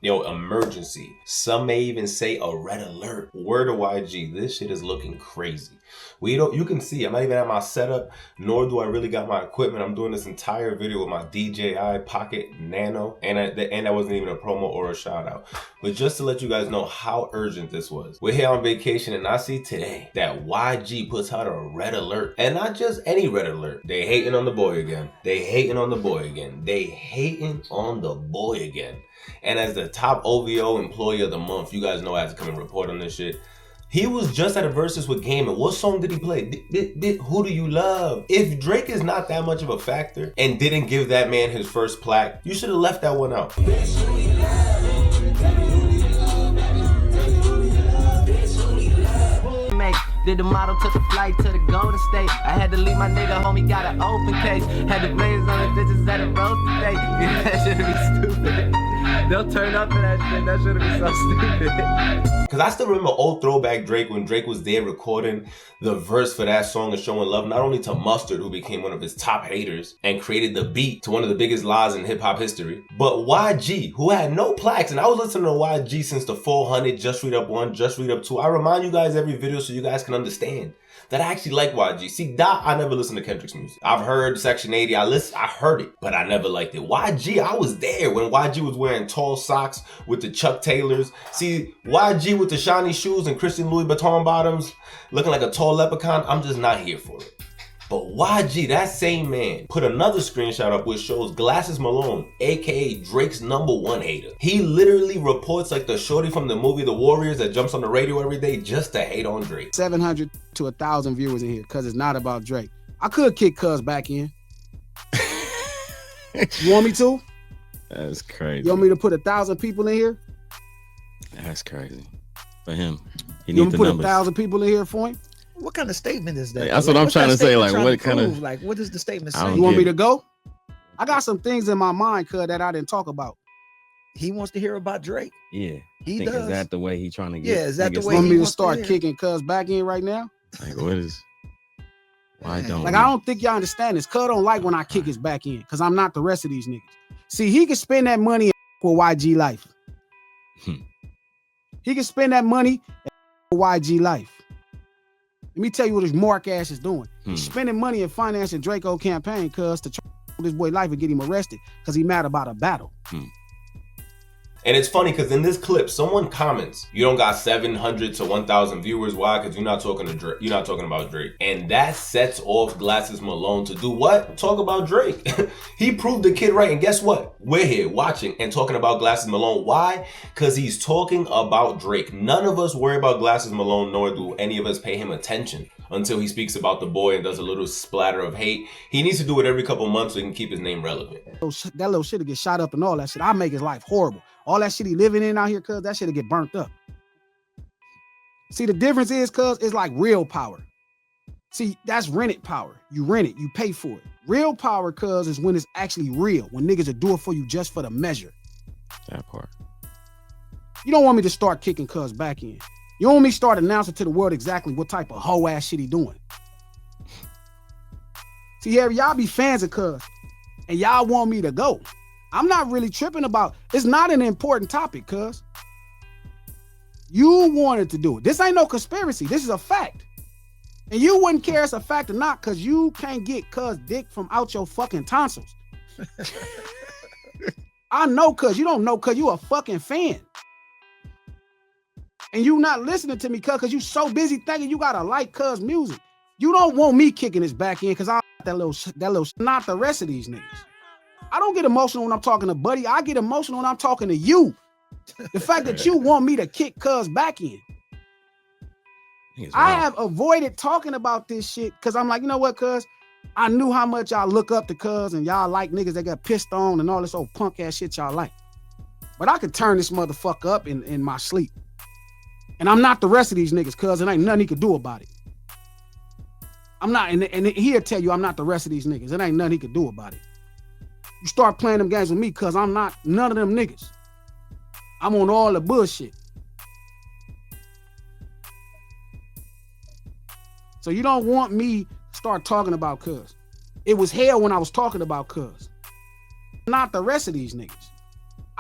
Yo, emergency. Some may even say a red alert. Word to YG, this shit is looking crazy. You can see, I'm not even at my setup, nor do I really got my equipment. I'm doing this entire video with my DJI Pocket Nano, and that wasn't even a promo or a shout out. But just to let you guys know how urgent this was. We're here on vacation, and I see today that YG puts out a red alert. And not just any red alert. They hating on the boy again. They hating on the boy again. They hating on the boy again. And as the top OVO employee of the month, you guys know I have to come and report on this shit. He was just at a versus with Game, and what song did he play? Who Do You Love? If Drake is not that much of a factor and didn't give that man his first plaque, you should have left that one out. Did the model, took a flight to the Golden State. I had to leave my nigga, homie, got an open case. Had the blaze on the bitches at a roast today. Yeah, that should've been stupid. They'll turn up to that shit. That should've been so stupid. Cause I still remember old throwback Drake when Drake was there recording the verse for that song and showing love not only to Mustard, who became one of his top haters and created the beat to one of the biggest lies in hip hop history, but YG, who had no plaques. And I was listening to YG since the 400, Just Read Up 1, Just Read Up 2. I remind you guys every video so you guys can understand that I actually like YG. See, I never listened to Kendrick's music. I've heard Section 80, I heard it, but I never liked it. YG, I was there when YG was wearing tall socks with the Chuck Taylors. See, YG with the shiny shoes and Christian Louis Vuitton bottoms, looking like a tall leprechaun, I'm just not here for it. But YG, that same man, put another screenshot up which shows Glasses Malone, aka Drake's #1 hater. He literally reports like the shorty from the movie The Warriors that jumps on the radio every day just to hate on Drake. 700 to 1,000 viewers in here because it's not about Drake. I could kick Cuz back in. You want me to? That's crazy. You want me to put 1,000 people in here? That's crazy. For him, he You needs want the me to put numbers. 1,000 people in here for him? What kind of statement is that? That's what I'm trying to say. Like, what kind of? Like, what is the statement I saying? don't You want get me it. to go? I got some things in my mind, Cuz, that I didn't talk about. He wants to hear about Drake. Yeah, He think, does. Is that the way he trying to get? Yeah, is that the niggas way You want he me to wants to start hear. kicking Cuz back in right now? Like, what is? Why don't? Like, we? I don't think y'all understand this. Cuz don't like when I kick his back in because I'm not the rest of these niggas. See, he can spend that money for YG life. He can spend that money for YG life. Let me tell you what his mark ass is doing. He's spending money and financing Drakeo campaign cuz to try this boy life and get him arrested because he mad about a battle. And it's funny because in this clip, someone comments, you don't got 700 to 1,000 viewers. Why? Because you're not talking to Drake. You're not talking about Drake. And that sets off Glasses Malone to do what? Talk about Drake. He proved the kid right. And guess what? We're here watching and talking about Glasses Malone. Why? Because he's talking about Drake. None of us worry about Glasses Malone, nor do any of us pay him attention until he speaks about the boy and does a little splatter of hate. He needs to do it every couple months so he can keep his name relevant. That little shit'll get shot up and all that shit. I make his life horrible. All that shit he living in out here, cuz that shit'll get burnt up. See, the difference is, cuz, it's like real power. See, that's rented power. You rent it, you pay for it. Real power, cuz, is when it's actually real, when niggas will do it for you just for the measure. That part. You don't want me to start kicking cuz back in. You don't want me to start announcing to the world exactly what type of hoe ass shit he doing. See, Harry, y'all be fans of cuz, and y'all want me to go. I'm not really tripping about, it's not an important topic, cuz. You wanted to do it. This ain't no conspiracy. This is a fact. And you wouldn't care it's a fact or not because you can't get cuz dick from out your fucking tonsils. I know cuz. You don't know cuz you a fucking fan. And you not listening to me cuz you so busy thinking you gotta like cuz music. You don't want me kicking his back in because I that little not the rest of these niggas. I don't get emotional when I'm talking to Buddy. I get emotional when I'm talking to you. The fact that you want me to kick cuz back in. I have avoided talking about this shit because I'm like, you know what, cuz? I knew how much y'all look up to cuz and y'all like niggas that got pissed on and all this old punk ass shit y'all like. But I could turn this motherfucker up in my sleep. And I'm not the rest of these niggas, cuz, and ain't nothing he could do about it. I'm not, and he'll tell you I'm not the rest of these niggas. It ain't nothing he could do about it. You start playing them games with me, cuz I'm not none of them niggas. I'm on all the bullshit. So you don't want me to start talking about cuz. It was hell when I was talking about cuz. Not the rest of these niggas.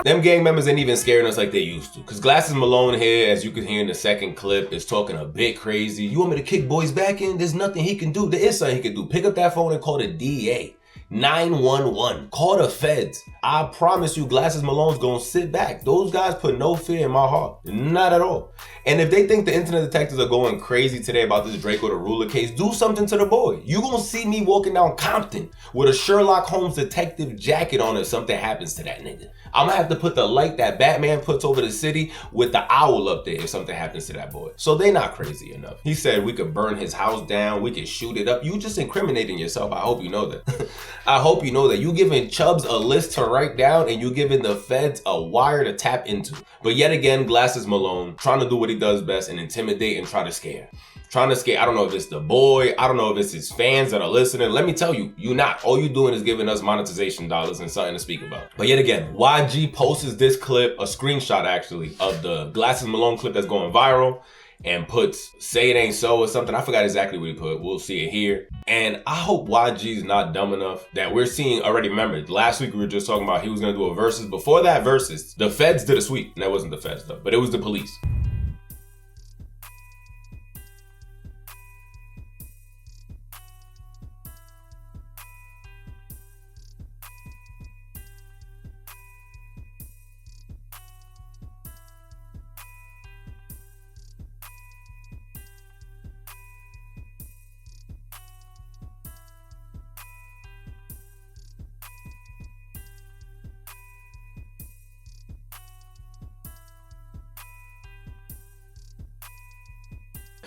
Them gang members ain't even scaring us like they used to. Cause Glasses Malone here, as you can hear in the second clip, is talking a bit crazy. You want me to kick boys back in? There's nothing he can do. There is something he can do. Pick up that phone and call the DA. 911. Call the feds. I promise you, Glasses Malone's gonna sit back. Those guys put no fear in my heart. Not at all. And if they think the internet detectives are going crazy today about this Drakeo the Ruler case, do something to the boy. You gonna see me walking down Compton with a Sherlock Holmes detective jacket on if something happens to that nigga. I'm gonna have to put the light that Batman puts over the city with the owl up there if something happens to that boy. So they not crazy enough. He said we could burn his house down, we could shoot it up. You just incriminating yourself. I hope you know that. I hope you know that. You giving Chubbs a list to write down and you giving the feds a wire to tap into. But yet again, Glasses Malone trying to do what he does best and intimidate and try to scare. Trying to scare. I don't know if it's the boy. I don't know if it's his fans that are listening. Let me tell you, you not. All you doing is giving us monetization dollars and something to speak about. But yet again, YG posts this clip, a screenshot actually, of the Glasses Malone clip that's going viral, and puts "say it ain't so" or something. I forgot exactly what he put. We'll see it here. And I hope YG's not dumb enough that we're seeing already. Remember, last week we were just talking about he was gonna do a versus. Before that versus, the feds did a sweep. And that wasn't the feds though, but it was the police.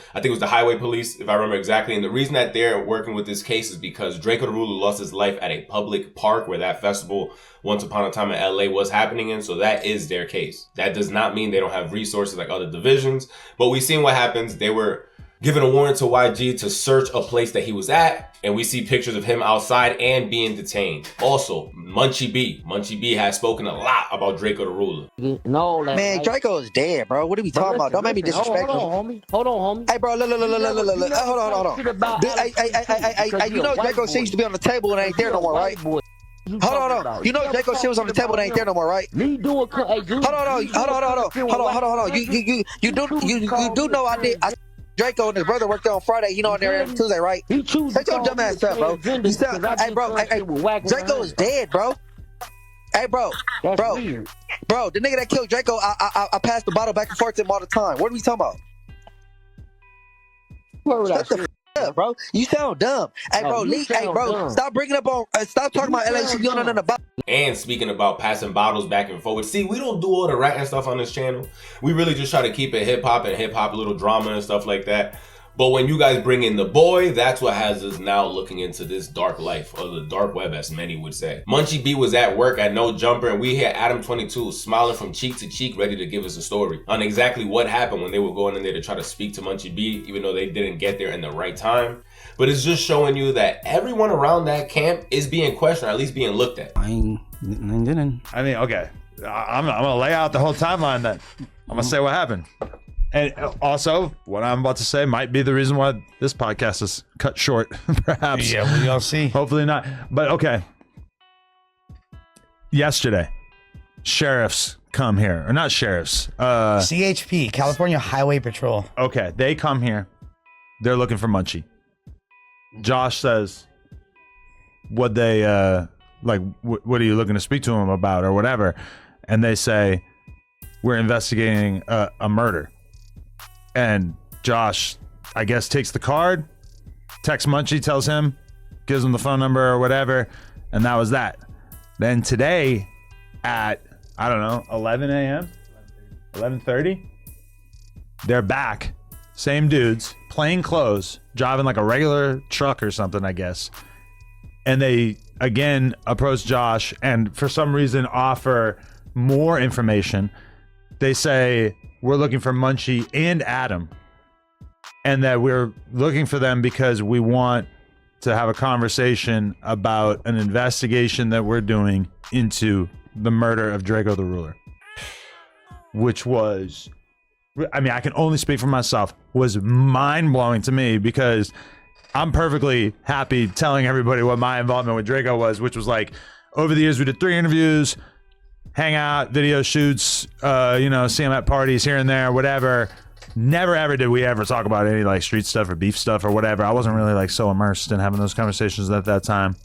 I think it was the highway police, if I remember exactly. And the reason that they're working with this case is because Drakeo the Ruler lost his life at a public park where that festival once upon a time in LA was happening in. So that is their case. That does not mean they don't have resources like other divisions. But we've seen what happens. They were given a warrant to YG to search a place that he was at. And we see pictures of him outside and being detained. Also, Munchie B has spoken a lot about Drakeo the Ruler. No, Man, Drakeo is dead, bro. What are we talking about? Don't make me disrespectful. Hold on, homie. Hey, bro, look. Hold on. Hey, you know Drakeo shit used to be on the table and ain't there no more, right? Hold on. You know Drakeo shit was on the table and ain't there no more, right? Me doing Hold on. You do know I did. Drakeo and his brother worked there on Friday. You know, on there every Tuesday, right? Shut your dumb ass up, bro. Hey, bro. Drakeo is dead, bro. Hey, bro. The nigga that killed Drakeo, I passed the bottle back and forth to him all the time. What are we talking about? Shut the up, bro. You sound dumb. Hey, bro. Stop bringing up on. Stop talking about LAC. You don't know nothing about. And speaking about passing bottles back and forward, see, we don't do all the ratting stuff on this channel. We really just try to keep it hip hop little drama and stuff like that. But when you guys bring in the boy, that's what has us now looking into this dark life, or the dark web, as many would say. Munchie B was at work at No Jumper, and we hear Adam22 smiling from cheek to cheek, ready to give us a story on exactly what happened when they were going in there to try to speak to Munchie B, even though they didn't get there in the right time. But it's just showing you that everyone around that camp is being questioned, or at least being looked at. I mean, okay. I'm gonna lay out the whole timeline then. I'm gonna say what happened. And also, what I'm about to say might be the reason why this podcast is cut short, perhaps. Yeah, we all see. Hopefully not. But okay. Yesterday, sheriffs come here. Or not sheriffs. CHP, California Highway Patrol. Okay, they come here. They're looking for Munchie. Josh says, what they, what are you looking to speak to him about or whatever? And they say, we're investigating a murder. And Josh, I guess, takes the card, texts Munchie, tells him, gives him the phone number or whatever, and that was that. Then today at, I don't know, 11 a.m., 11:30, they're back, same dudes, plain clothes, driving like a regular truck or something, I guess. And they, again, approach Josh and for some reason offer more information. They say, we're looking for Munchie and Adam, and that we're looking for them because we want to have a conversation about an investigation that we're doing into the murder of Drakeo the Ruler, which was, I mean, I can only speak for myself, was mind-blowing to me because I'm perfectly happy telling everybody what my involvement with Drakeo was, which was like, over the years we did 3 interviews, hang out, video shoots, see him at parties here and there, whatever. Never ever did we ever talk about any like street stuff or beef stuff or whatever. I wasn't really like so immersed in having those conversations at that time.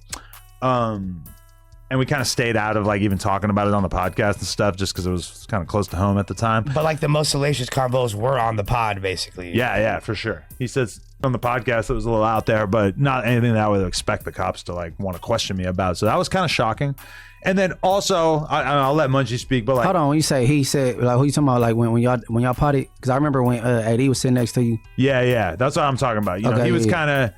And we kind of stayed out of like even talking about it on the podcast and stuff just because it was kind of close to home at the time. But like the most salacious combos were on the pod, basically. Yeah, for sure. He says on the podcast it was a little out there, but not anything that I would expect the cops to like want to question me about. So that was kind of shocking. And then also, I'll let Munchie speak, but like, hold on, when you say he said, like, who you talking about? Like when y'all potted? Because I remember when AD was sitting next to you. Yeah, that's what I'm talking about. You know, he was kind of.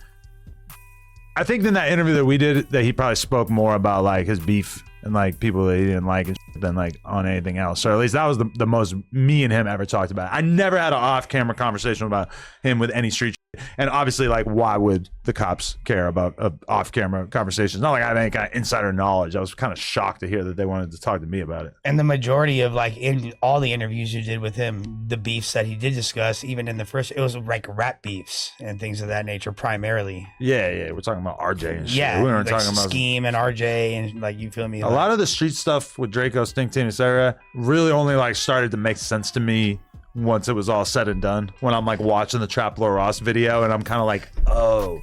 I think in that interview that we did, that he probably spoke more about like his beef and like people that he didn't like and shit than like on anything else. Or at least that was the most me and him ever talked about. I never had an off-camera conversation about him with any street shit. And obviously, like, why would the cops care about off-camera conversations? Not like I had any kind of insider knowledge. I was kind of shocked to hear that they wanted to talk to me about it. And the majority of like in all the interviews you did with him, the beefs that he did discuss, even in the first, it was like rap beefs and things of that nature primarily. Yeah, we're talking about RJ and shit. Yeah, we weren't like talking about Scheme and RJ and like, you feel me? A lot of the street stuff with Drakeo, Stink Team, etc. really only like started to make sense to me once it was all said and done. When I'm like watching the Trap Lord Ross video and I'm kind of like, oh,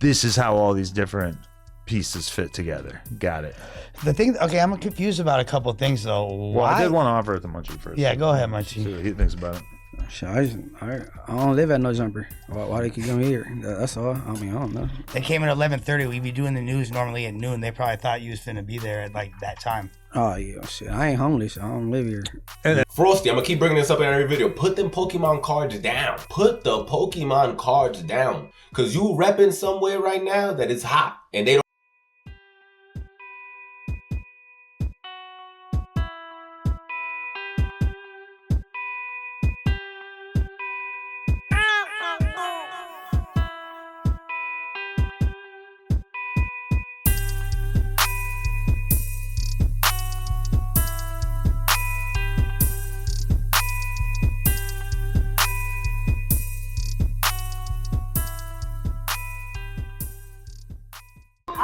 this is how all these different pieces fit together. Got it. The thing, okay, I'm confused about a couple of things though. Well, I did want to offer it to Munchie first. Yeah, go ahead, Munchie. See what he thinks about it. Shit, I don't live at no jumper. Why they keep coming here? That's all. I mean, I don't know. They came at 11:30. We'd be doing the news normally at noon. They probably thought you was finna be there at like that time. Oh yeah, shit. I ain't homeless. I don't live here. And Frosty, I'm gonna keep bringing this up in every video. Put them Pokemon cards down. Put the Pokemon cards down. Cause you repping somewhere right now that is hot and they don't.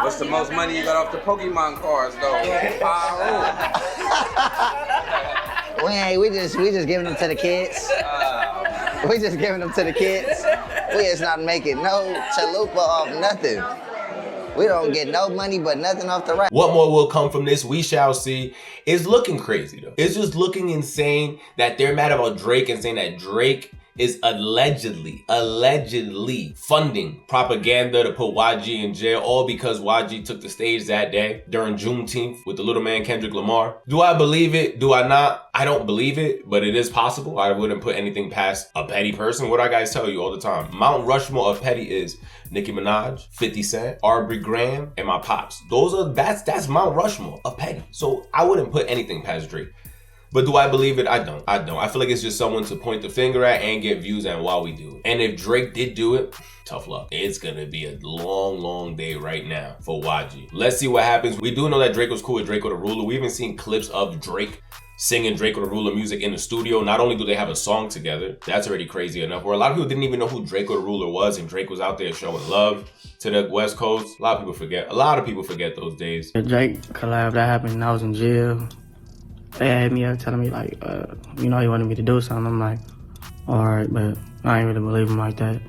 What's the most money you got off the Pokemon cards, though? We just giving them to the kids. We just giving them to the kids. We just not making no chalupa off nothing. We don't get no money but nothing off the rap. What more will come from this? We shall see. It's looking crazy though. It's just looking insane that they're mad about Drake and saying that Drake is allegedly funding propaganda to put YG in jail, all because YG took the stage that day during Juneteenth with the little man Kendrick Lamar. Do I believe it? Do I not? I don't believe it, but it is possible. I wouldn't put anything past a petty person. What I guys tell you all the time, Mount Rushmore of petty is Nicki Minaj, 50 Cent, Aubrey Graham, and my pops. That's Mount Rushmore of petty. So I wouldn't put anything past Drake. But do I believe it? I don't. I feel like it's just someone to point the finger at and get views on while we do it. And if Drake did do it, tough luck. It's gonna be a long day right now for YG. Let's see what happens. We do know that Drake was cool with Drakeo the Ruler. We even seen clips of Drake singing Drakeo the Ruler music in the studio. Not only do they have a song together, that's already crazy enough, where a lot of people didn't even know who Drakeo the Ruler was, and Drake was out there showing love to the West Coast. A lot of people forget those days. The Drake collab that happened, I was in jail. They had me up telling me like, he wanted me to do something. I'm like, all right, but I ain't really believe him like that.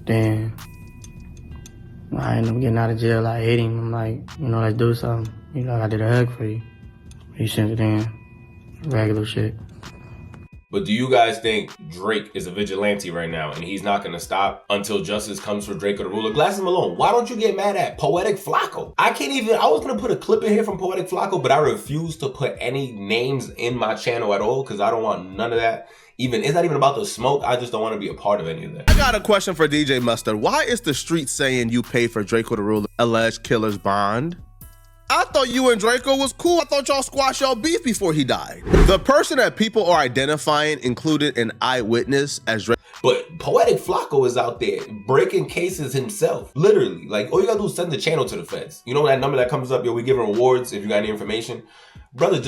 Then I ended up getting out of jail. I hit him. I'm like, let's do something. I did a hug for you. He sent it in. Regular shit. But do you guys think Drake is a vigilante right now and he's not gonna stop until justice comes for Drakeo the Ruler? Glasses Malone, why don't you get mad at Poetic Flacco? I was gonna put a clip in here from Poetic Flacco, but I refuse to put any names in my channel at all because I don't want none of that. It's not even about the smoke. I just don't want to be a part of any of that. I got a question for DJ Mustard. Why is the street saying you pay for Drakeo the Ruler alleged killer's bond? I thought you and Drakeo was cool. I thought y'all squashed y'all beef before he died. The person that people are identifying included an eyewitness as Drake. But Poetic Flacco is out there breaking cases himself. Literally. Like, all you gotta do is send the channel to the feds. You know that number that comes up, we giving rewards if you got any information? Brother,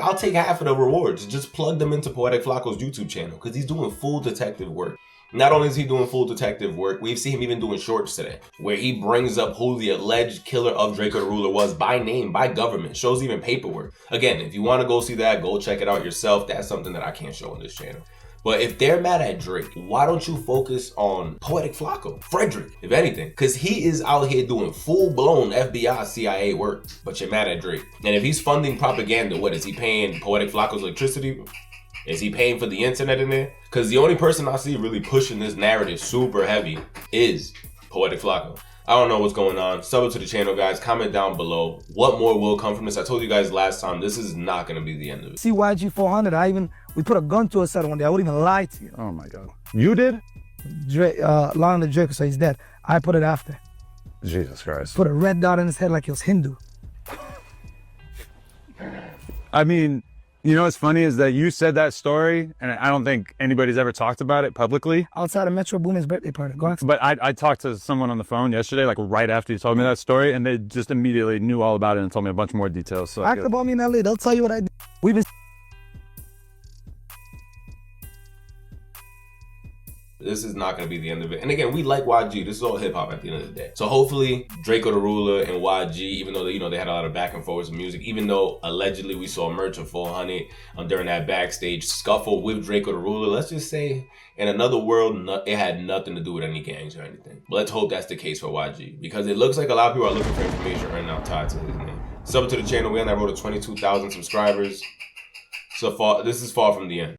I'll take half of the rewards. Just plug them into Poetic Flacco's YouTube channel because he's doing full detective work. Not only is he doing full detective work, we've seen him even doing shorts today, where he brings up who the alleged killer of Drakeo the Ruler was by name, by government, shows even paperwork. Again, if you want to go see that, go check it out yourself. That's something that I can't show on this channel. But if they're mad at Drake, why don't you focus on Poetic Flacco, Frederick, if anything? Because he is out here doing full-blown FBI, CIA work, but you're mad at Drake. And if he's funding propaganda, what, is he paying Poetic Flacco's electricity? Is he paying for the internet in there? Because the only person I see really pushing this narrative super heavy is Poetic Flacco. I don't know what's going on. Sub to the channel, guys. Comment down below. What more will come from this? I told you guys last time, this is not going to be the end of it. See YG 400, we put a gun to his head one day. I wouldn't even lie to you. Oh my God. You did? Drake, lying to Drake, so he's dead. I put it after. Jesus Christ. Put a red dot in his head like he was Hindu. I mean, you know what's funny is that you said that story, and I don't think anybody's ever talked about it publicly. Outside of Metro Boomin's birthday party. Go ahead. But I talked to someone on the phone yesterday, like right after you told me that story, and they just immediately knew all about it and told me a bunch more details. So act about me in LA, they'll tell you what I did. We've been... This is not going to be the end of it. And again, we like YG. This is all hip hop at the end of the day. So hopefully Drakeo the Ruler and YG, even though they had a lot of back and forth with music, even though allegedly we saw merch of 400 during that backstage scuffle with Drakeo the Ruler, let's just say in another world, it had nothing to do with any gangs or anything. But let's hope that's the case for YG, because it looks like a lot of people are looking for information right now tied to his name. Sub to the channel. We're on that road to 22,000 subscribers. So far, this is far from the end.